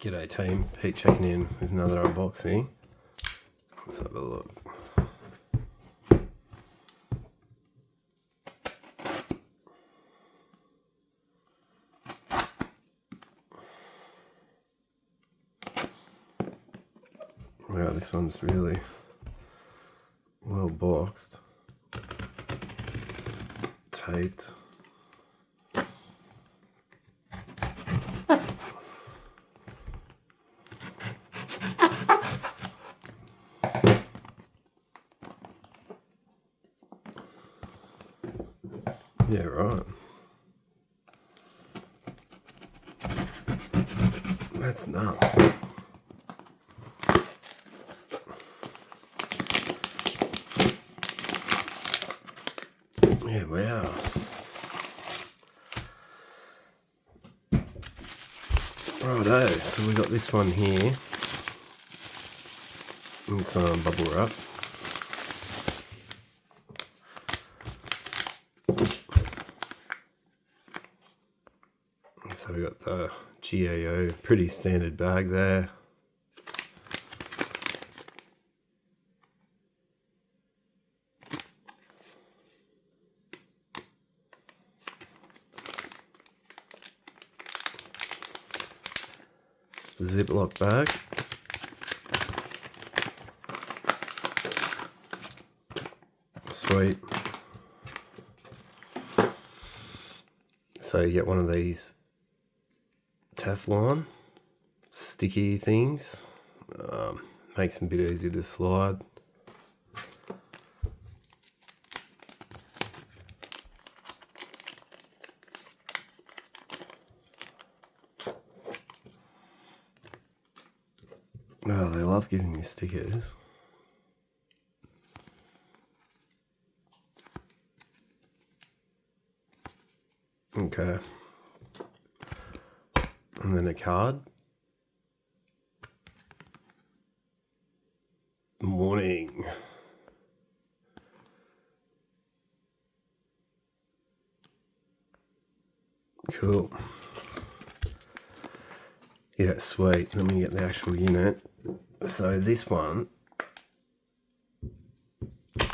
G'day team, Pete checking in with another unboxing. Let's have a look. Wow, this one's really well boxed, taped. Yeah, right. That's nuts. Yeah, wow. Righto, so we got this one here. In some bubble wrap. So we got the GAO, pretty standard bag there. Ziploc bag. Sweet. So you get one of these Teflon sticky things. Makes them a bit easier to slide. Oh, they love giving you stickers. Okay. And then a card. Morning. Cool. Yeah, sweet. Let me get the actual unit. So this one,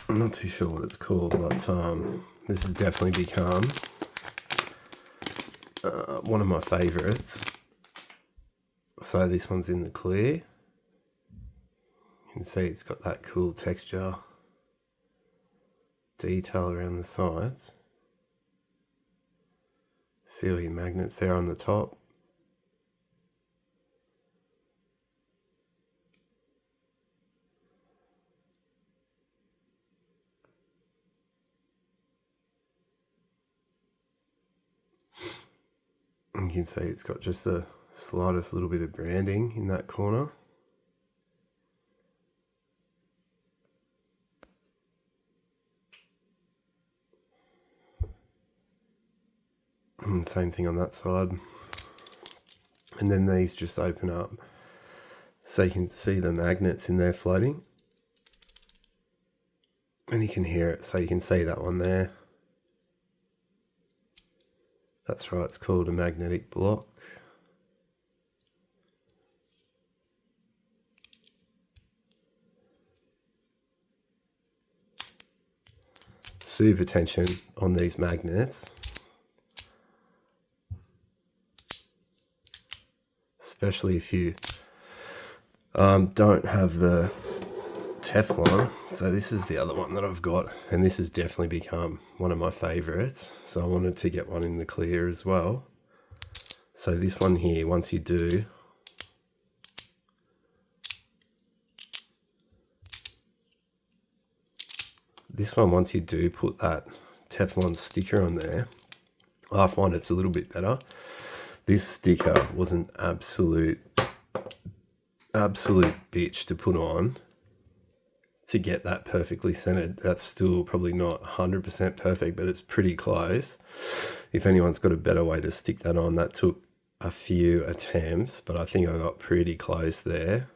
I'm not too sure what it's called, but this has definitely become one of my favorites. So this one's in the clear. You can see it's got that cool texture detail around the sides. See all your magnets there on the top. And you can see it's got just the slightest little bit of branding in that corner. And same thing on that side. And then these just open up so you can see the magnets in there floating. And you can hear it, so you can see that one there. That's right, it's called a magnetic block. Super tension on these magnets. Especially if you don't have the Teflon. So this is the other one that I've got, and this has definitely become one of my favorites. So I wanted to get one in the clear as well. So this one here, once you do, once you do put that Teflon sticker on there, I find it's a little bit better. This sticker was an absolute bitch to put on to get that perfectly centered. That's still probably not 100% perfect, but it's pretty close. If anyone's got a better way to stick that on, that took a few attempts, but I think I got pretty close there.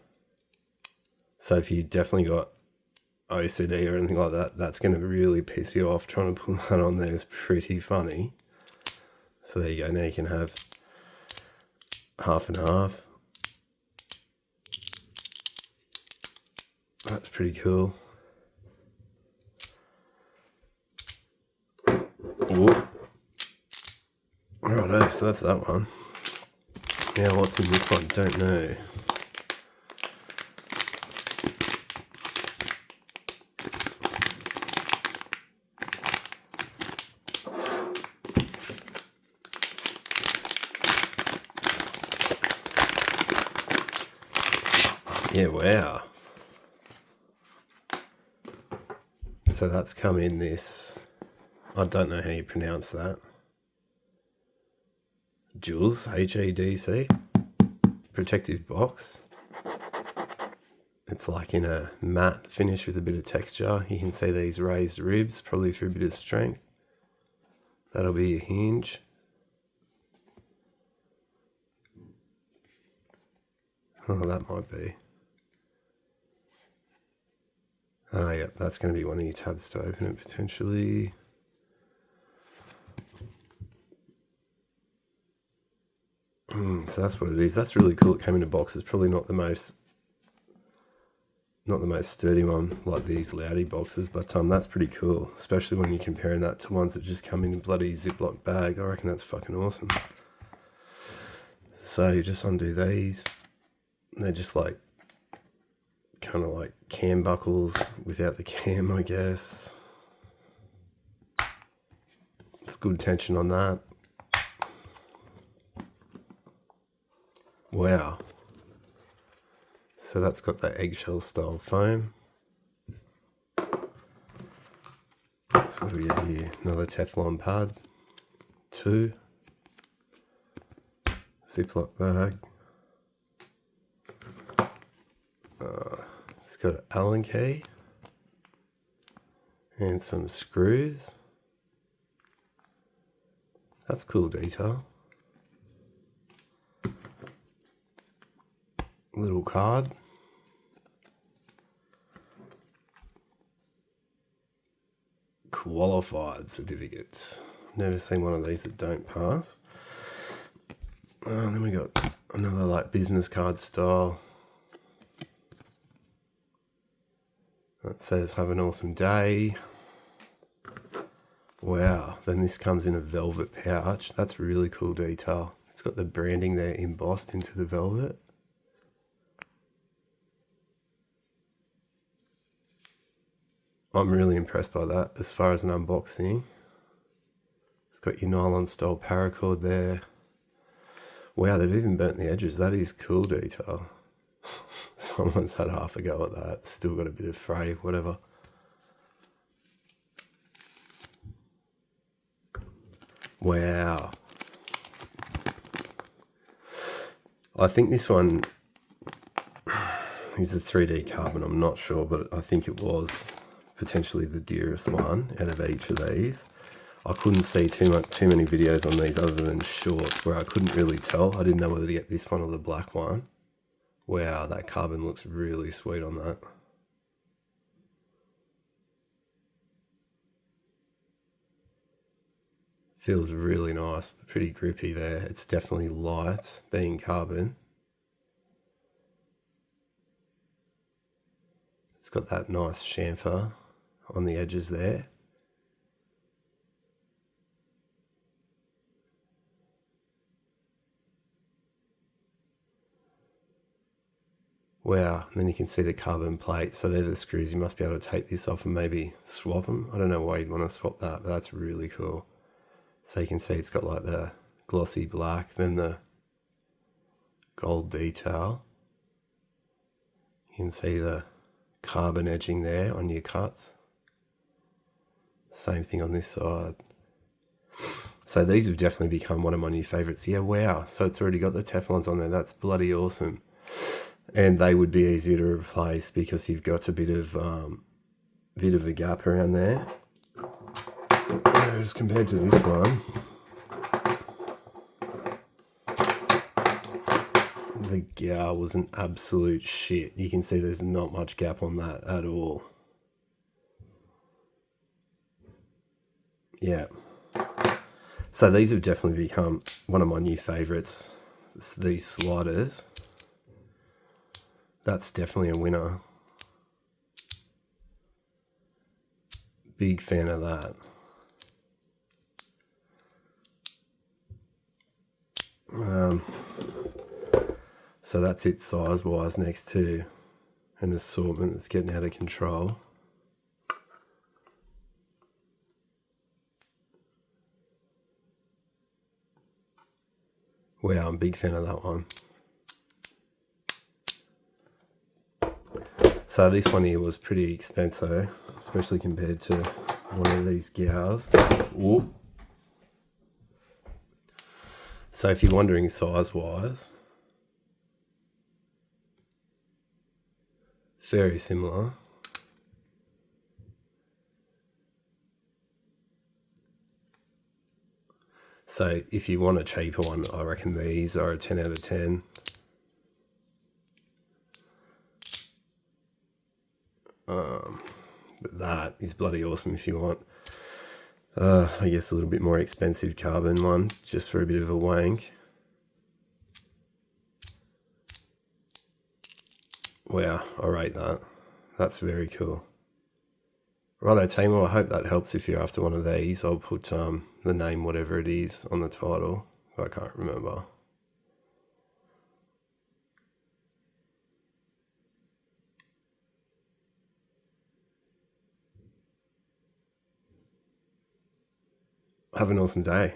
So if you definitely got OCD or anything like that, that's going to really piss you off. Trying to put that on there is pretty funny. So there you go. Now you can have half and half. That's pretty cool. Whoop. Righto, so that's that one. Now what's in this one? Don't know. Yeah, wow. So that's come in this, I don't know how you pronounce that. JUZHEDC protective box. It's like in a matte finish with a bit of texture. You can see these raised ribs, probably for a bit of strength. That'll be a hinge. Oh, that might be. Oh, yep, that's going to be one of your tabs to open it potentially. So that's what it is. That's really cool. It came in a box. It's probably not the most sturdy one like these Loudy boxes, but that's pretty cool, especially when you're comparing that to ones that just come in a bloody Ziploc bag. I reckon that's fucking awesome. So you just undo these. They're just like kind of like cam buckles without the cam, I guess. It's good tension on that. Wow. So that's got that eggshell style foam. So what do we have here? Another Teflon pad. 2. Ziploc bag. It's got an Allen key. And some screws. That's cool detail. Little card. Qualified certificates. Never seen one of these that don't pass. Then we got another like business card style. That says have an awesome day. Wow, then this comes in a velvet pouch. That's really cool detail. It's got the branding there embossed into the velvet. I'm really impressed by that as far as an unboxing. It's got your nylon style paracord there. Wow, they've even burnt the edges. That is cool detail. Someone's had half a go at that. Still got a bit of fray, whatever. Wow. I think this one is the 3D carbon. I'm not sure, but I think it was potentially the dearest one out of each of these. I couldn't see too many videos on these other than shorts where I couldn't really tell. I didn't know whether to get this one or the black one. Wow, that carbon looks really sweet on that. Feels really nice, pretty grippy there. It's definitely light, being carbon. It's got that nice chamfer on the edges there. Wow, and then you can see the carbon plate. So they're the screws. You must be able to take this off and maybe swap them. I don't know why you'd want to swap that, but that's really cool. So you can see it's got like the glossy black, then the gold detail. You can see the carbon edging there on your cuts. Same thing on this side. So these have definitely become one of my new favorites. Yeah, wow. So it's already got the Teflons on there. That's bloody awesome. And they would be easier to replace because you've got a bit of a gap around there. Whereas compared to this one, the GAO was an absolute shit. You can see there's not much gap on that at all. Yeah. So these have definitely become one of my new favorites. These sliders. That's definitely a winner. Big fan of that. So that's it size-wise next to an assortment that's getting out of control. Wow, I'm a big fan of that one. So this one here was pretty expensive, especially compared to one of these GAOs. Whoop. So if you're wondering size-wise, very similar. So if you want a cheaper one, I reckon these are a 10 out of 10. But that is bloody awesome if you want, I guess, a little bit more expensive carbon one, just for a bit of a wank. Wow, I rate that. That's very cool. Righto, Timo, I hope that helps if you're after one of these. I'll put the name, whatever it is, on the title. I can't remember. Have an awesome day.